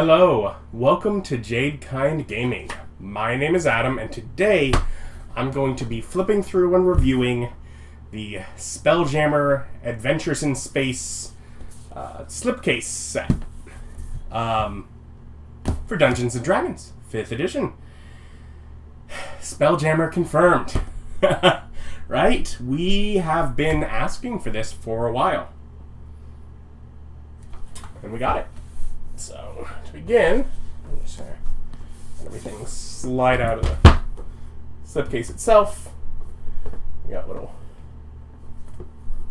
Hello, welcome to Jade Kind Gaming. My name is Adam, and today I'm going to be flipping through and reviewing the Spelljammer Adventures in Space Slipcase set for Dungeons & Dragons, 5th edition. Spelljammer confirmed. Right? We have been asking for this for a while. And we got it. So, to begin, let everything slide out of the slipcase itself. We got little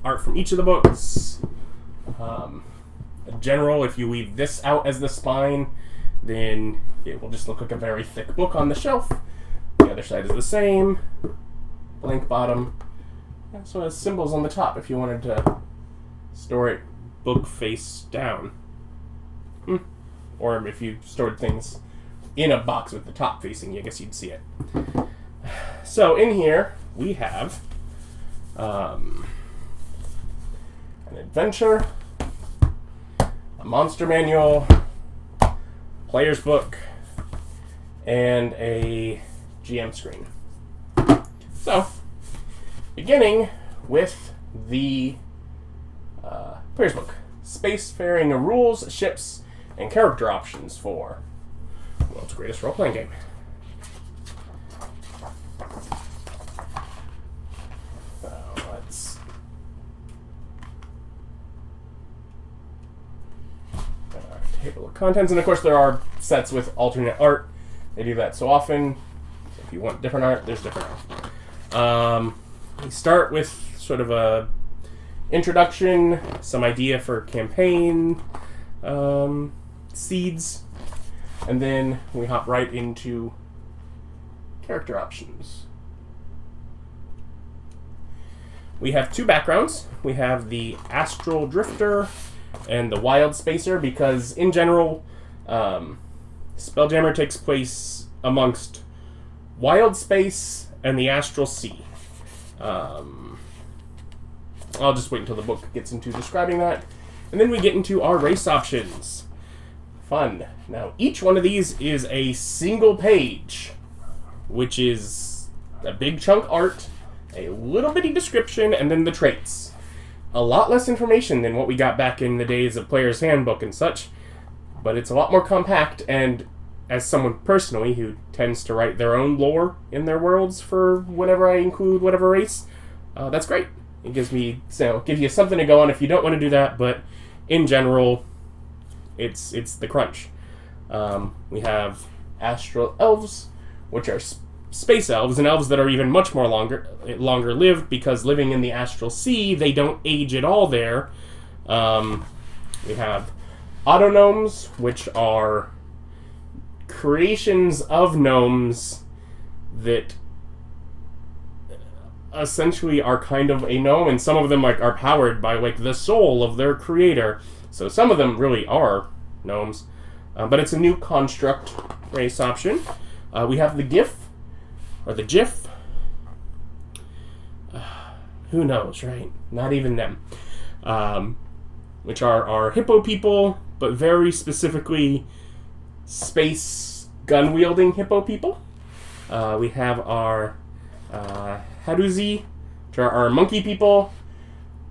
art from each of the books. In general, if you leave this out as the spine, then it will just look like a very thick book on the shelf. The other side is the same. Blank bottom. So it has symbols on the top if you wanted to store it book face down. Or if you stored things in a box with the top facing you, I guess you'd see it. So in here we have an adventure, a monster manual, player's book, and a GM screen. So, beginning with the player's book. Spacefaring rules, ships, and character options for the world's greatest role-playing game. Let's table of contents, and of course there are sets with alternate art. They do that so often. If you want different art, there's different art. We start with sort of a introduction, some idea for campaign seeds, and then we hop right into character options. We have two backgrounds. We have the Astral Drifter and the Wild Spacer, because in general, Spelljammer takes place amongst Wild Space and the Astral Sea. I'll just wait until the book gets into describing that. And then we get into our race options. Fun. Now, each one of these is a single page, which is a big chunk art, a little bitty description, and then the traits. A lot less information than what we got back in the days of Player's Handbook and such, but it's a lot more compact, and as someone personally who tends to write their own lore in their worlds for whenever I include whatever race, that's great. It gives me, give you something to go on if you don't want to do that, but in general, it's the crunch. We have Astral Elves, which are space elves, and elves that are even much more longer lived, because living in the Astral Sea, they don't age at all there. We have Autognomes, which are creations of gnomes that essentially are kind of a gnome, and some of them are powered by the soul of their creator. So some of them really are gnomes, but it's a new construct race option. We have the GIF, or the GIF. Who knows, right? Not even them. Which are hippo people, but very specifically space gun-wielding hippo people. We have our Haruzi, which are our monkey people,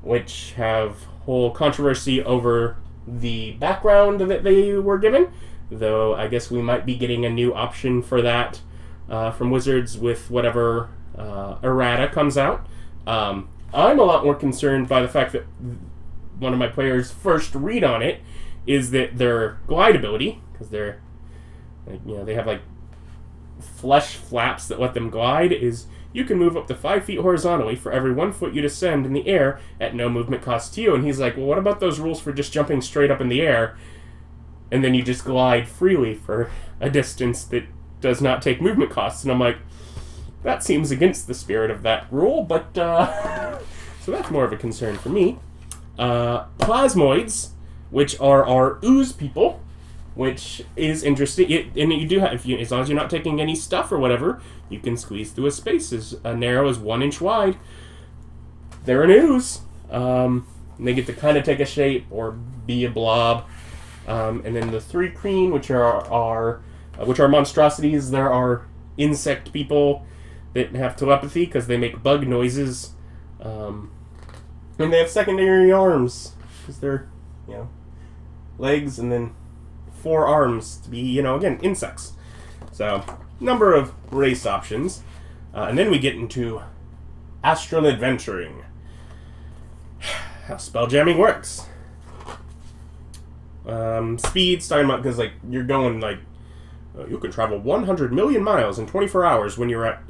which have whole controversy over the background that they were given, though I guess we might be getting a new option for that from Wizards with whatever errata comes out. I'm a lot more concerned by the fact that one of my players' first read on it is that their glide ability, because they're, they have flesh flaps that let them glide, is you can move up to 5 feet horizontally for every 1 foot you descend in the air at no movement cost to you. And he's like, well, what about those rules for just jumping straight up in the air and then you just glide freely for a distance that does not take movement costs? And I'm like, that seems against the spirit of that rule, but so that's more of a concern for me. Plasmoids, which are our ooze people, which is interesting. And you do have, as long as you're not taking any stuff or whatever, you can squeeze through a space as narrow as 1 inch wide. They're an ooze. And they get to kind of take a shape or be a blob. And then the 3 green, which are monstrosities. There are insect people that have telepathy because they make bug noises. And they have secondary arms because they're, legs and then 4 arms to be, again, insects. So, number of race options. And then we get into Astral Adventuring. How spelljamming works. Speed, starting out because, you're going, you can travel 100 million miles in 24 hours when you're at,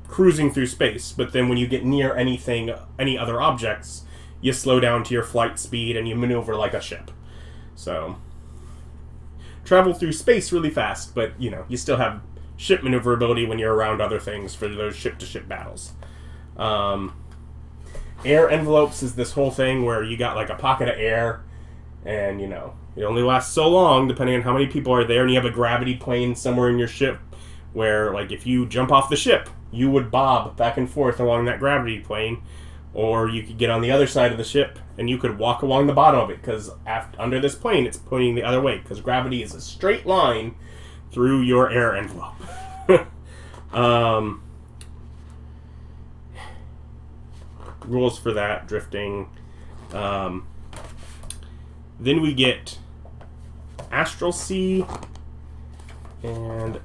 cruising through space. But then when you get near any other objects, you slow down to your flight speed and you maneuver like a ship. So, travel through space really fast, but, you still have ship maneuverability when you're around other things for those ship-to-ship battles. Air envelopes is this whole thing where you got, a pocket of air, and, it only lasts so long, depending on how many people are there, and you have a gravity plane somewhere in your ship, where, if you jump off the ship, you would bob back and forth along that gravity plane, or you could get on the other side of the ship, and you could walk along the bottom of it, because under this plane, it's pointing the other way, because gravity is a straight line through your air envelope. Rules for that, drifting. Then we get Astral Sea and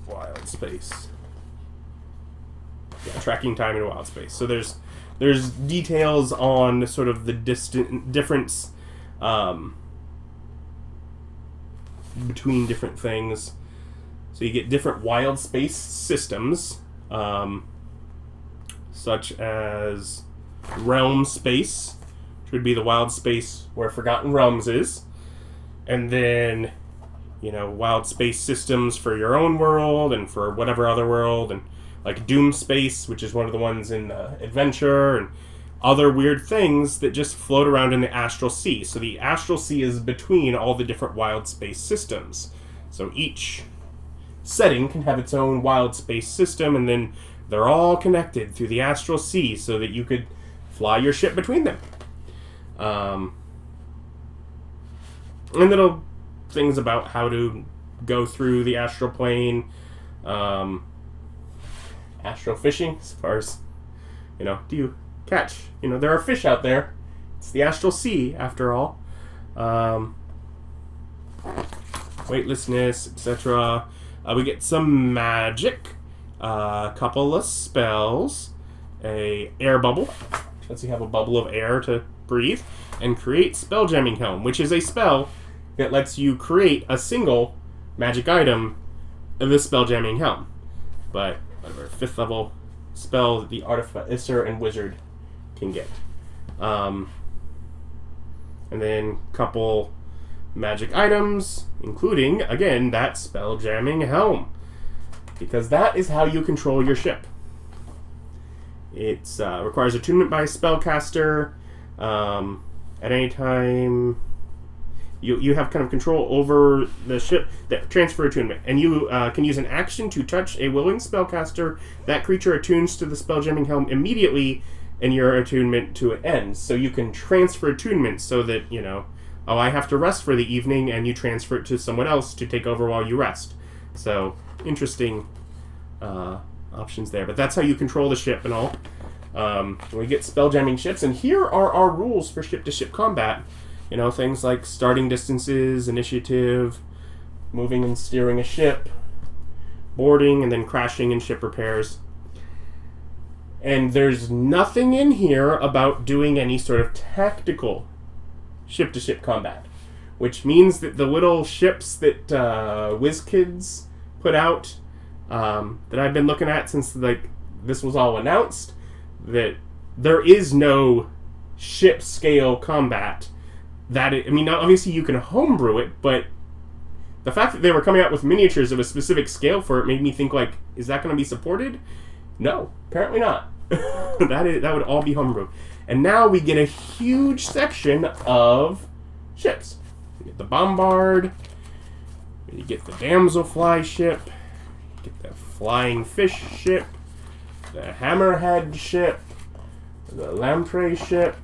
Wild Space. Yeah, tracking time in wild space. So there's details on sort of the difference between different things. So you get different wild space systems, such as realm space, which would be the wild space where Forgotten Realms is, and then wild space systems for your own world and for whatever other world, and Doom Space, which is one of the ones in Adventure, and other weird things that just float around in the Astral Sea. So the Astral Sea is between all the different wild space systems. So each setting can have its own wild space system, and then they're all connected through the Astral Sea so that you could fly your ship between them. And little things about how to go through the astral plane, astral fishing, as far as, do you catch? There are fish out there. It's the Astral Sea, after all. Weightlessness, etc. We get some magic, a couple of spells, a air bubble, lets you have a bubble of air to breathe, and create Spelljamming Helm, which is a spell that lets you create a single magic item of the Spelljamming Helm. But whatever 5th level spell that the Artificer and Wizard can get. And then a couple magic items, including, again, that Spelljamming Helm. Because that is how you control your ship. It requires attunement by a spellcaster. At any time, you have kind of control over the ship. That transfer attunement, and you can use an action to touch a willing spellcaster. That creature attunes to the Spelljamming Helm immediately, and your attunement to it ends. So you can transfer attunement so that I have to rest for the evening, and you transfer it to someone else to take over while you rest. So interesting options there. But that's how you control the ship and all. We get spelljamming ships, and here are our rules for ship-to-ship combat. Things like starting distances, initiative, moving and steering a ship, boarding, and then crashing and ship repairs. And there's nothing in here about doing any sort of tactical ship-to-ship combat, which means that the little ships that WizKids put out, that I've been looking at since this was all announced, that there is no ship-scale combat. Obviously you can homebrew it, but the fact that they were coming out with miniatures of a specific scale for it made me think, is that going to be supported? No, apparently not. That would all be homebrew. And now we get a huge section of ships. We get the Bombard, you get the Damselfly ship, you get the Flying Fish ship, the Hammerhead ship, the Lamprey ship,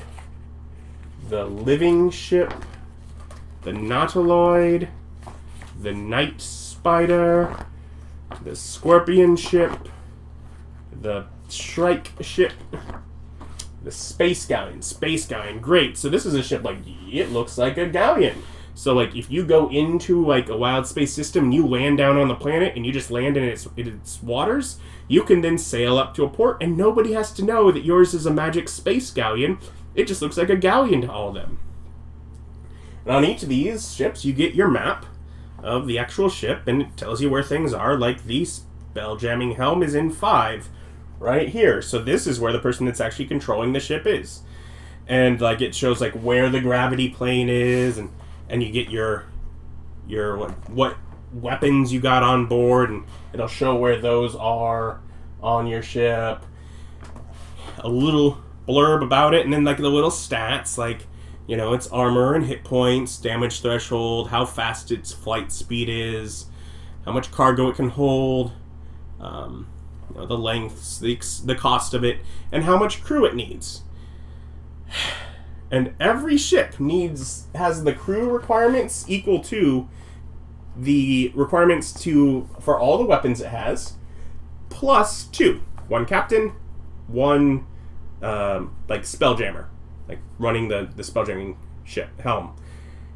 the Living ship, the Nautiloid, the Night Spider, the Scorpion ship, the Shrike ship, the Space Galleon. Space Galleon, great. So this is a ship, like, it looks like a galleon. So, like, if you go into, like, a wild space system and you land down on the planet and you just land in its waters, you can then sail up to a port and nobody has to know that yours is a magic space galleon. It just looks like a galleon to all of them. And on each of these ships, you get your map of the actual ship, and it tells you where things are, like the Spelljamming helm is in 5, right here. So this is where the person that's actually controlling the ship is. And, like, it shows, like, where the gravity plane is, and you get your what weapons you got on board, and it'll show where those are on your ship. A little blurb about it, and then, like, the little stats, like, you know, its armor and hit points, damage threshold, how fast its flight speed is, how much cargo it can hold, you know, the lengths, the cost of it, and how much crew it needs. And every ship has the crew requirements equal to the requirements for all the weapons it has, plus 2. 1 captain, 1 like Spelljammer, like running the Spelljamming ship helm.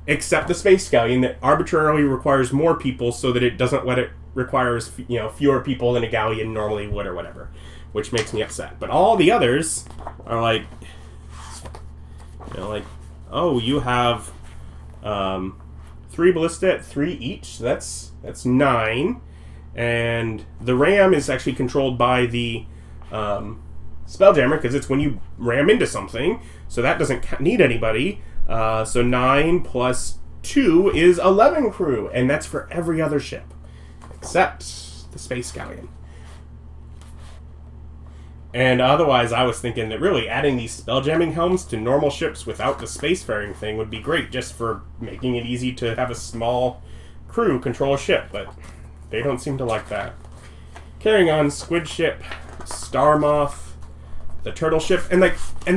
Except the Space Galleon that arbitrarily requires more people so that it doesn't let it requires, you know, fewer people than a galleon normally would or whatever, which makes me upset. But all the others are like, you know, like, oh, you have 3 ballista at 3 each, so that's 9. And the ram is actually controlled by the Spelljammer, because it's when you ram into something, so that doesn't need anybody. So 9 plus 2 is 11 crew, and that's for every other ship, except the Space Galleon. And otherwise, I was thinking that really adding these Spelljamming helms to normal ships without the spacefaring thing would be great, just for making it easy to have a small crew control a ship, but they don't seem to like that. Carrying on, Squid Ship, Star Moth, the Turtle Ship, and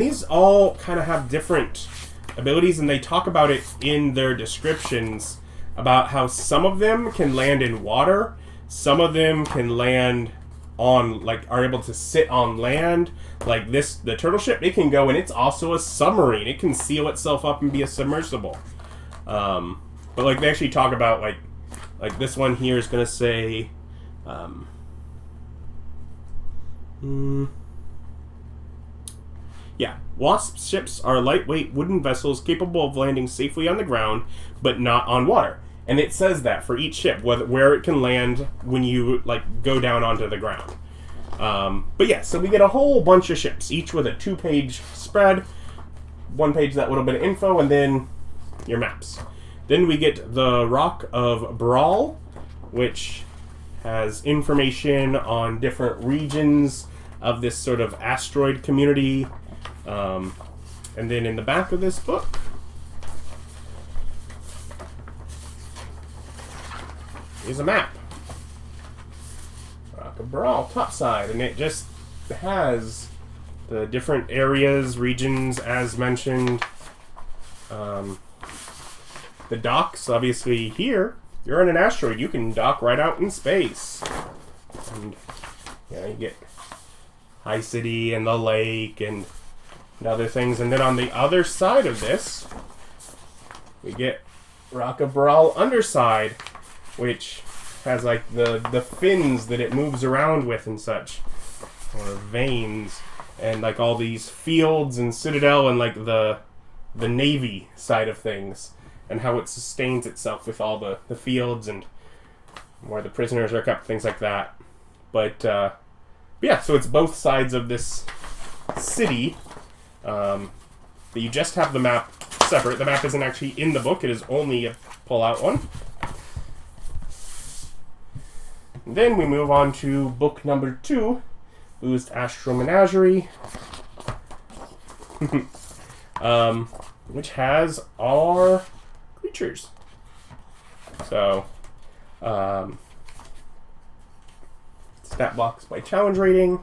these all kind of have different abilities, and they talk about it in their descriptions about how some of them can land in water, some of them can land on, like, are able to sit on land. Like the Turtle Ship, it can go, and it's also a submarine. It can seal itself up and be a submersible. But, like, they actually talk about, like this one here is going to say, yeah, Wasp ships are lightweight wooden vessels capable of landing safely on the ground, but not on water. And it says that for each ship, where it can land when you, like, go down onto the ground. But yeah, so we get a whole bunch of ships, each with a 2-page spread, 1 page that little bit of info, and then your maps. Then we get the Rock of Brawl, which has information on different regions of this sort of asteroid community. And then in the back of this book, is a map. Rock of Brawl, top side, and it just has the different areas, regions, as mentioned. The docks, obviously, here, you're on an asteroid, you can dock right out in space. And, yeah, you get High City and the lake and other things. And then on the other side of this, we get Rock of Brawl underside, which has, like, the fins that it moves around with and such, or veins, and, like, all these fields and citadel and, like, the navy side of things, and how it sustains itself with all the fields and where the prisoners are kept, things like that. But yeah, so it's both sides of this city that you just have the map separate. The map isn't actually in the book, it is only a pull-out one. Then we move on to book number 2, Boozed Astral Menagerie, which has our creatures. So, stat blocks by challenge rating,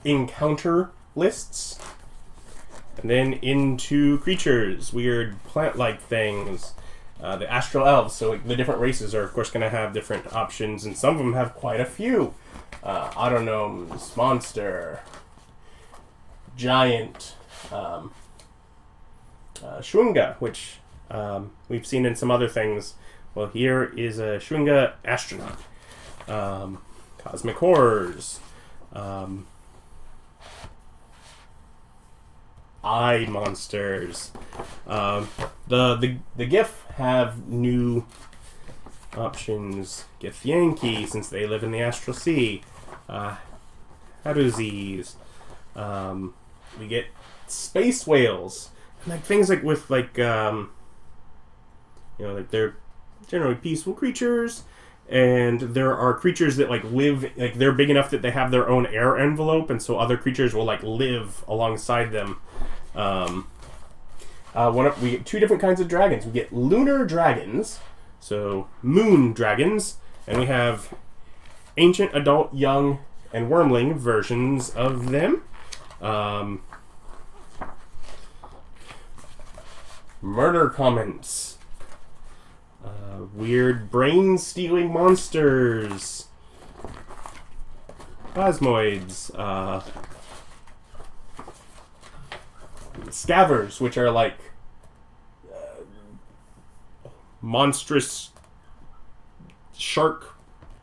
encounter lists, And then into creatures, weird plant-like things. The Astral Elves, so the different races are, of course, going to have different options, and some of them have quite a few. Autognomes, monster, giant, Shwunga, which we've seen in some other things. Well, here is a Shwunga astronaut. Cosmic horrors. Eye monsters. The GIF have new options. Githyanki, since they live in the Astral Sea. Haduzis. We get space whales. And like things like with like like they're generally peaceful creatures, and there are creatures that like live, like they're big enough that they have their own air envelope, and so other creatures will like live alongside them. We get two different kinds of dragons. We get lunar dragons, so moon dragons, and we have ancient, adult, young, and wormling versions of them. Murder comments. Weird brain-stealing monsters. Plasmoids. Scavers, which are like monstrous shark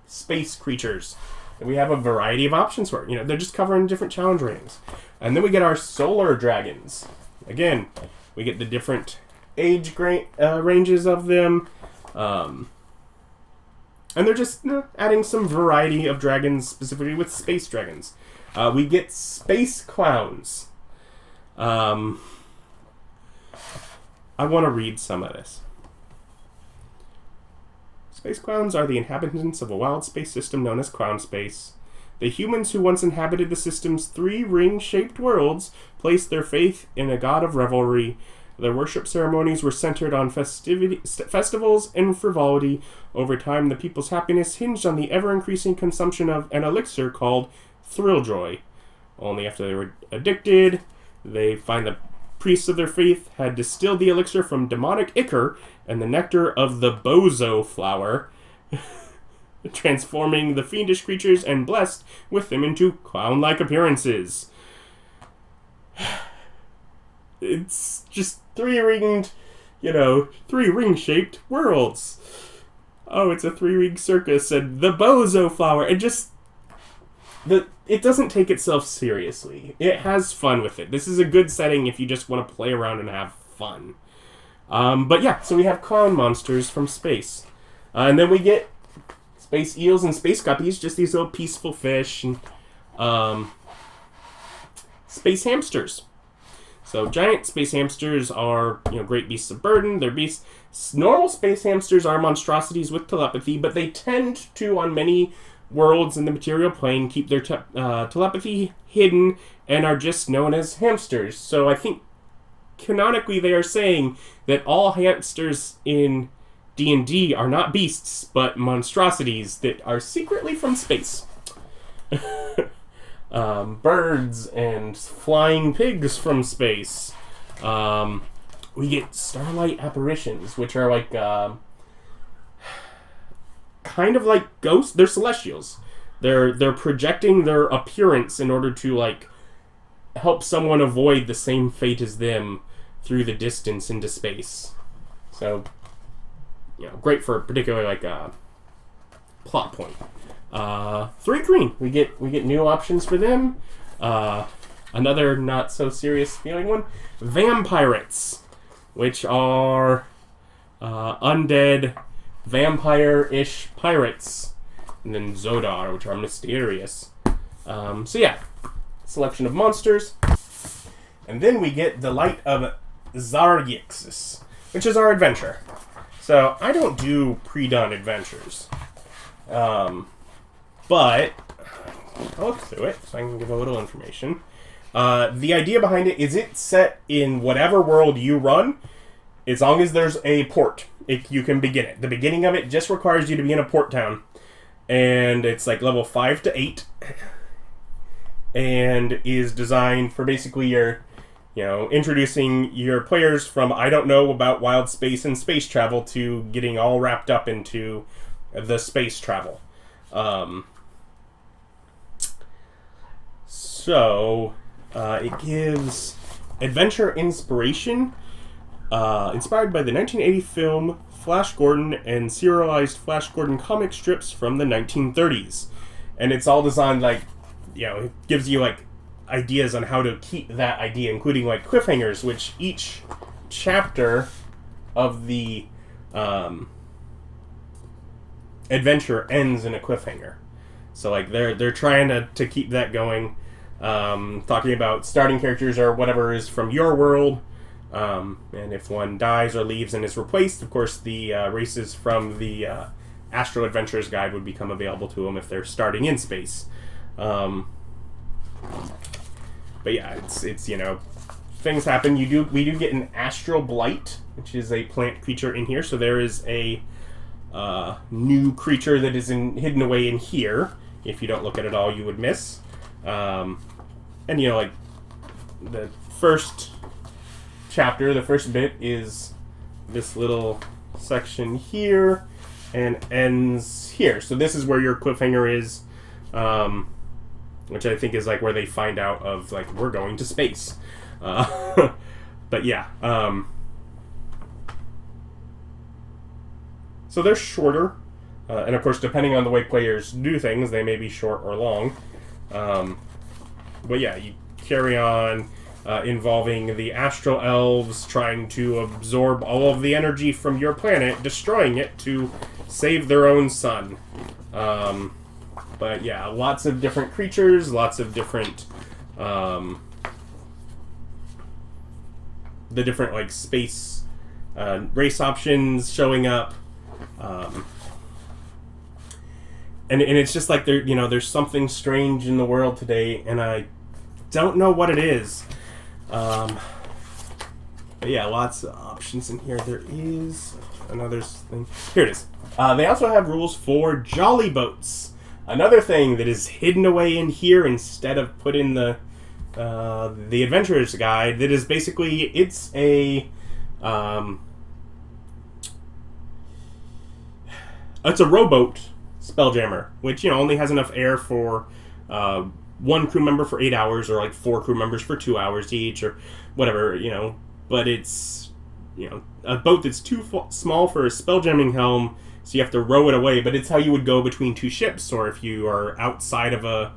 space creatures. And we have a variety of options for it. They're just covering different challenge ratings. And then we get our solar dragons. Again, we get the different age ranges of them. And they're just adding some variety of dragons, specifically with space dragons. We get space clowns. I want to read some of this. Space clowns are the inhabitants of a wild space system known as Clown Space. The humans who once inhabited the system's 3 ring-shaped worlds placed their faith in a god of revelry. Their worship ceremonies were centered on festivals and frivolity. Over time, the people's happiness hinged on the ever-increasing consumption of an elixir called Thrill Joy. Only after they were addicted, they find the priests of their faith had distilled the elixir from demonic ichor and the nectar of the bozo flower, transforming the fiendish creatures and blessed with them into clown-like appearances. It's just 3 ring-shaped worlds. Oh, it's a 3-ring circus and the bozo flower. It doesn't take itself seriously. It has fun with it. This is a good setting if you just want to play around and have fun. But yeah, so we have clown monsters from space. And then we get space eels and space guppies, just these little peaceful fish. And space hamsters. So giant space hamsters are, great beasts of burden. They're beasts. Normal space hamsters are monstrosities with telepathy, but they tend to, on many worlds in the material plane, keep their telepathy hidden and are just known as hamsters. So I think canonically they are saying that all hamsters in D&D are not beasts, but monstrosities that are secretly from space. Birds and flying pigs from space. We get starlight apparitions, which are like kind of like ghosts. They're celestials. They're projecting their appearance in order to help someone avoid the same fate as them through the distance into space. So, great for particularly a plot point. 3 green. We get new options for them. Another not so serious feeling one. Vampirates, which are undead vampire-ish pirates. And then Zodar, which are mysterious. So yeah, selection of monsters. And then we get the Light of Xaryxis, which is our adventure. So I don't do pre-done adventures. But I'll look through it so I can give a little information. The idea behind it is it's set in whatever world you run, as long as there's a port. You can begin it. The beginning of it just requires you to be in a port town. And it's level 5 to 8. And is designed for basically your introducing your players from I don't know about wild space and space travel to getting all wrapped up into the space travel. So it gives adventure inspiration, inspired by the 1980 film Flash Gordon and serialized Flash Gordon comic strips from the 1930s. And it's all designed like, it gives you like ideas on how to keep that idea, including like cliffhangers, which each chapter of the adventure ends in a cliffhanger. So like they're trying to keep that going, talking about starting characters or whatever is from your world, and if one dies or leaves and is replaced, of course the races from the Astral Adventures guide would become available to them if they're starting in space. But yeah, it's things happen. We do get an astral blight, which is a plant creature in here. So there is a new creature that is hidden away in here. If you don't look at it all, you would miss. And like the first chapter, the first bit is this little section here and ends here. So this is where your cliffhanger is, which I think is like where they find out of like we're going to space. But yeah, so they're shorter, and of course, depending on the way players do things, they may be short or long. But yeah, you carry on involving the astral elves trying to absorb all of the energy from your planet, destroying it to save their own sun. But yeah, lots of different creatures, lots of different the different like space race options showing up. And it's just like there's something strange in the world today, and I don't know what it is. But yeah, lots of options in here. There is another thing. Here it is. They also have rules for jolly boats. Another thing that is hidden away in here instead of put in the Adventurer's Guide. That is basically it's a rowboat Spelljammer, which only has enough air for one crew member for 8 hours, or like 4 crew members for 2 hours each, or whatever, But it's a boat that's too small for a spelljamming helm, so you have to row it away. But it's how you would go between 2 ships, or if you are outside of a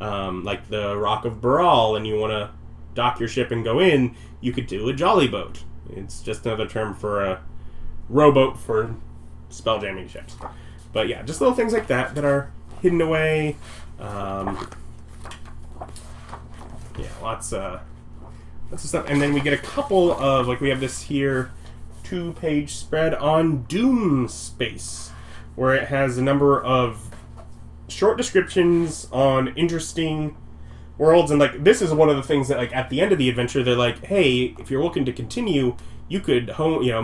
like the Rock of Baral and you want to dock your ship and go in, you could do a jolly boat. It's just another term for a rowboat for spelljamming ships. But yeah, just little things like that are hidden away. Yeah, lots of stuff. And then we get a couple of, like we have this here 2-page spread on Doom Space, where it has a number of short descriptions on interesting worlds. And like this is one of the things that like at the end of the adventure they're like, hey, if you're looking to continue, you could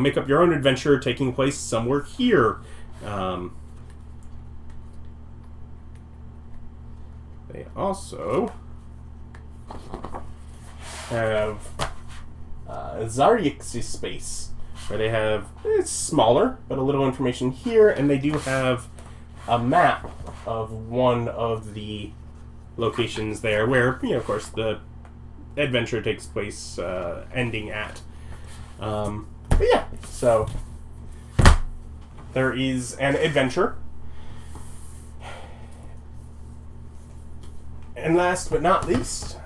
make up your own adventure taking place somewhere here. They also have Xaryxis space, where they have, it's smaller, but a little information here, and they do have a map of one of the locations there, where, of course, the adventure takes place, ending at. But yeah, so there is an adventure. And last but not least,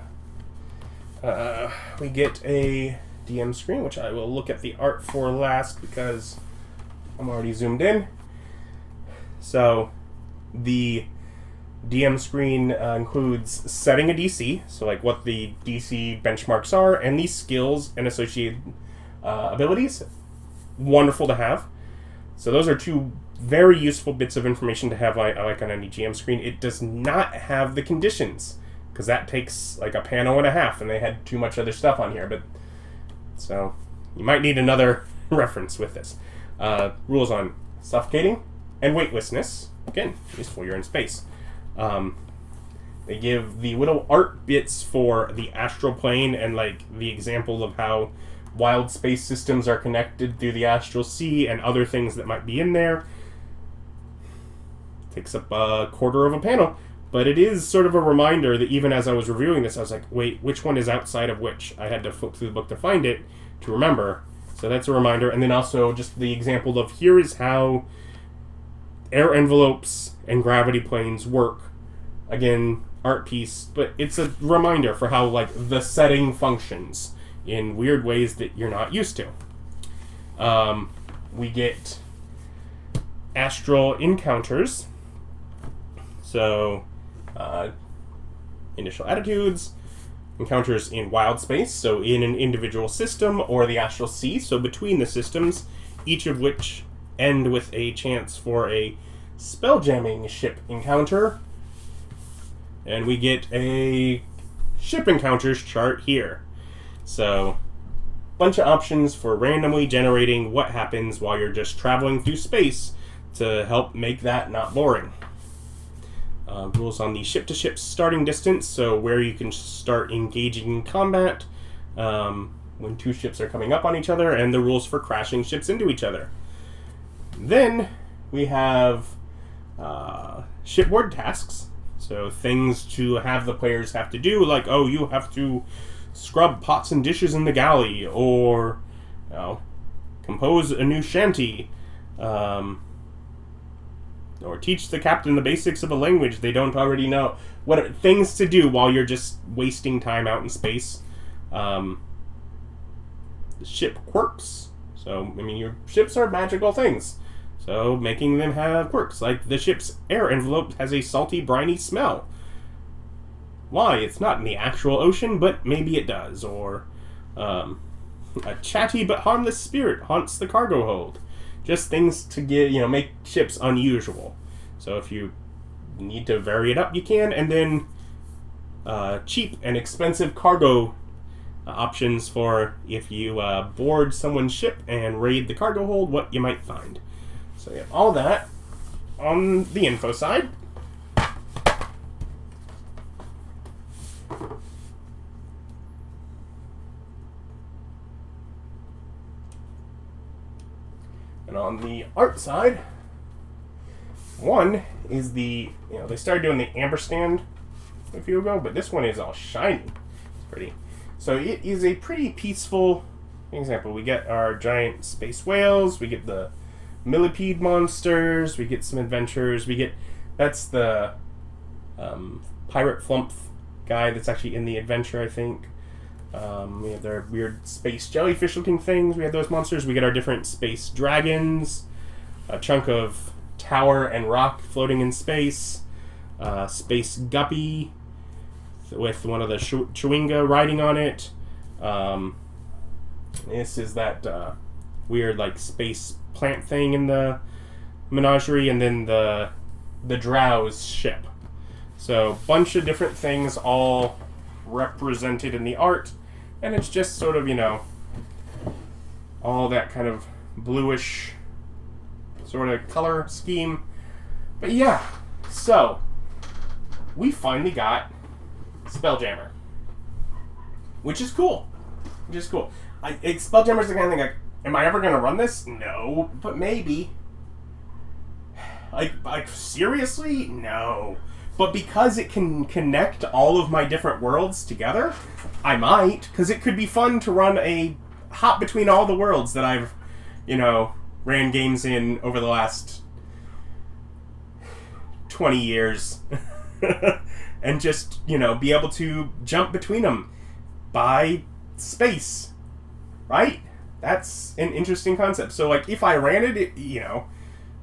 we get a DM screen, which I will look at the art for last because I'm already zoomed in. So the DM screen includes setting a DC, so like what the DC benchmarks are, and these skills and associated abilities. Wonderful to have. So those are 2 very useful bits of information to have like on any GM screen. It does not have the conditions, because that takes like a panel and a half, and they had too much other stuff on here. But so you might need another reference with this. Rules on suffocating and weightlessness. Again, useful. You're in space. They give the little art bits for the astral plane and like the example of how wild space systems are connected through the astral sea and other things that might be in there. Takes up a quarter of a panel, but it is sort of a reminder that even as I was reviewing this, I was like, wait, which one is outside of which? I had to flip through the book to find it, to remember. So that's a reminder. And then also just the example of here is how air envelopes and gravity planes work. Again, art piece, but it's a reminder for how like the setting functions in weird ways that you're not used to. We get astral encounters. So, initial attitudes, encounters in wild space, so in an individual system, or the astral sea, so between the systems, each of which end with a chance for a spelljamming ship encounter. And we get a ship encounters chart here. So, bunch of options for randomly generating what happens while you're just traveling through space to help make that not boring. Rules on the ship-to-ship starting distance, so where you can start engaging in combat when two ships are coming up on each other, and the rules for crashing ships into each other. Then we have shipboard tasks, so things to have the players have to do, like, oh, you have to scrub pots and dishes in the galley, or compose a new shanty, or teach the captain the basics of a language they don't already know. What are things to do while you're just wasting time out in space? The ship quirks. So, I mean, your ships are magical things. So, making them have quirks. Like, the ship's air envelope has a salty, briny smell. Why? It's not in the actual ocean, but maybe it does. Or, a chatty but harmless spirit haunts the cargo hold. Just things to get, make ships unusual. So if you need to vary it up, you can. And then cheap and expensive cargo options for if you board someone's ship and raid the cargo hold, what you might find. So you have all that on the info side. And on the art side, one is they started doing the ampersand a few ago, but this one is all shiny. It's pretty. So it is a pretty peaceful example. We get our giant space whales, we get the millipede monsters, we get some adventures, that's the pirate flump guy that's actually in the adventure, I think. We have their weird space jellyfish looking things. We have those monsters. We get our different space dragons, a chunk of tower and rock floating in space, space guppy with one of the chewinga riding on it. This is that weird like space plant thing in the menagerie, and then the Drow's ship. So bunch of different things all represented in the art. And it's just sort of, all that kind of bluish sort of color scheme. But yeah, so we finally got Spelljammer, which is cool. Spelljammer's the kind of thing like, am I ever going to run this? No, but maybe. Like seriously? No. But because it can connect all of my different worlds together, I might, because it could be fun to run a hop between all the worlds that I've, ran games in over the last 20 years. And just, be able to jump between them by space. Right? That's an interesting concept. So, like, if I ran it,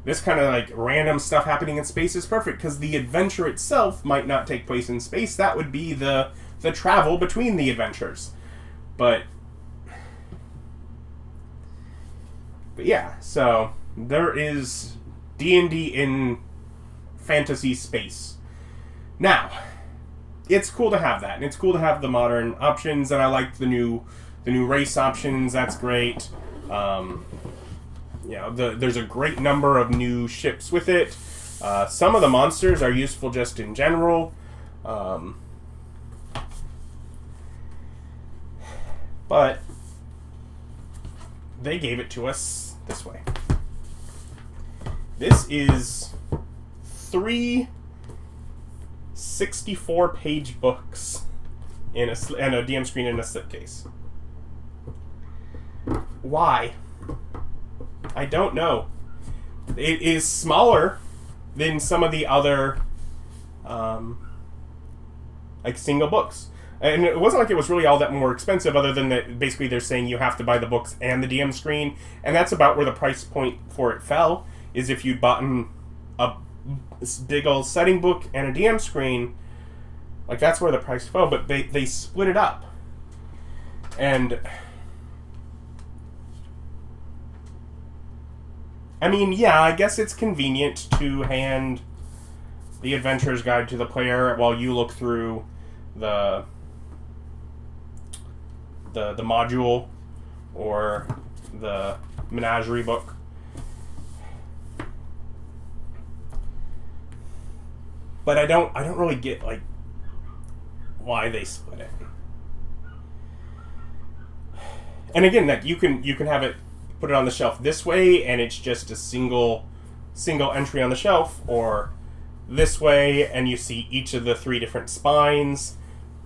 this kind of like random stuff happening in space is perfect because the adventure itself might not take place in space. That would be the travel between the adventures. But yeah, so there is D&D in fantasy space. Now, it's cool to have that, and it's cool to have the modern options, and I like the new race options. That's great. There's a great number of new ships with it. Some of the monsters are useful just in general. But they gave it to us this way. This is 3 64-page books and a DM screen in a slipcase. Why? I don't know. It is smaller than some of the other like single books. And it wasn't like it was really all that more expensive, other than that basically they're saying you have to buy the books and the DM screen, and that's about where the price point for it fell, is if you'd bought a big old setting book and a DM screen, like that's where the price fell, but they split it up. And I mean, yeah, I guess it's convenient to hand the Adventurer's Guide to the player while you look through the module or the Menagerie book. But I don't really get like why they split it. And again, that you can have it, put it on the shelf this way and it's just a single entry on the shelf, or this way and you see each of the 3 different spines.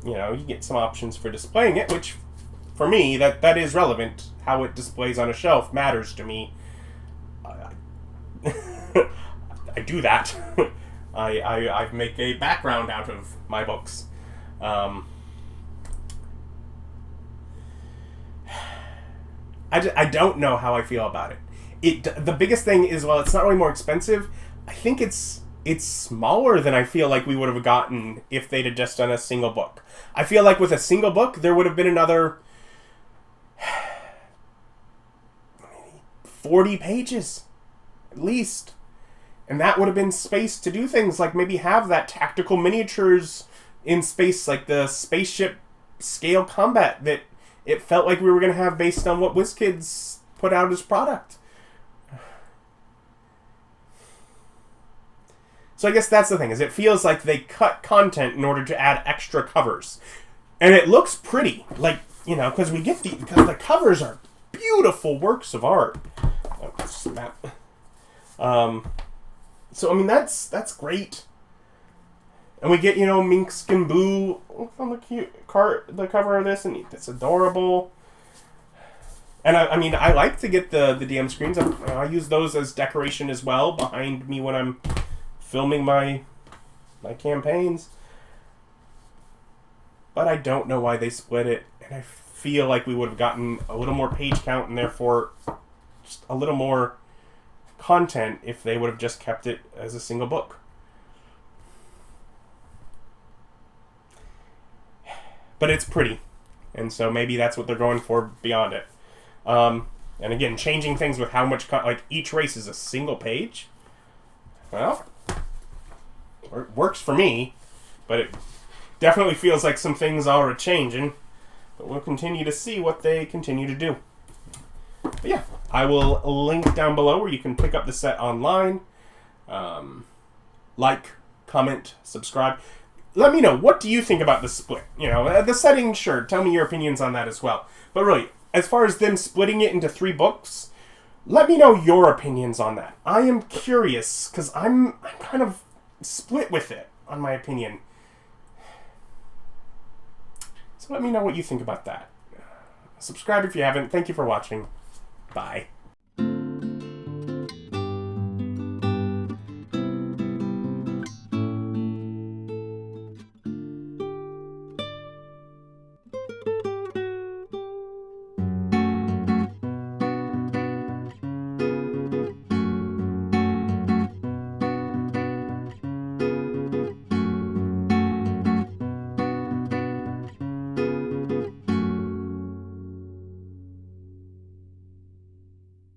You know, you get some options for displaying it, which for me, that is relevant. How it displays on a shelf matters to me. I do that. I make a background out of my books. I don't know how I feel about it. The biggest thing is, well, it's not really more expensive. I think it's smaller than I feel like we would have gotten if they'd have just done a single book. I feel like with a single book, there would have been another 40 pages, at least. And that would have been space to do things like maybe have that tactical miniatures in space, like the spaceship scale combat that it felt like we were going to have based on what WizKids put out as product. So I guess that's the thing, is it feels like they cut content in order to add extra covers. And it looks pretty, like, you know, because the covers are beautiful works of art. Oh, snap. So I mean that's great. And we get, you know, Minx and Boo on the cover of this, and it's adorable. And I mean, I like to get the DM screens. I use those as decoration as well behind me when I'm filming my campaigns. But I don't know why they split it, and I feel like we would have gotten a little more page count and therefore just a little more content if they would have just kept it as a single book. But it's pretty, and so maybe that's what they're going for beyond it. And again, changing things with how much like each race is a single page. Well, works for me, but it definitely feels like some things are changing. But we'll continue to see what they continue to do. But yeah, I will link down below where you can pick up the set online. Like, comment, subscribe. Let me know, what do you think about the split? You know, the setting, sure, tell me your opinions on that as well. But really, as far as them splitting it into 3 books, let me know your opinions on that. I am curious, because I'm kind of split with it, on my opinion. So let me know what you think about that. Subscribe if you haven't. Thank you for watching. Bye.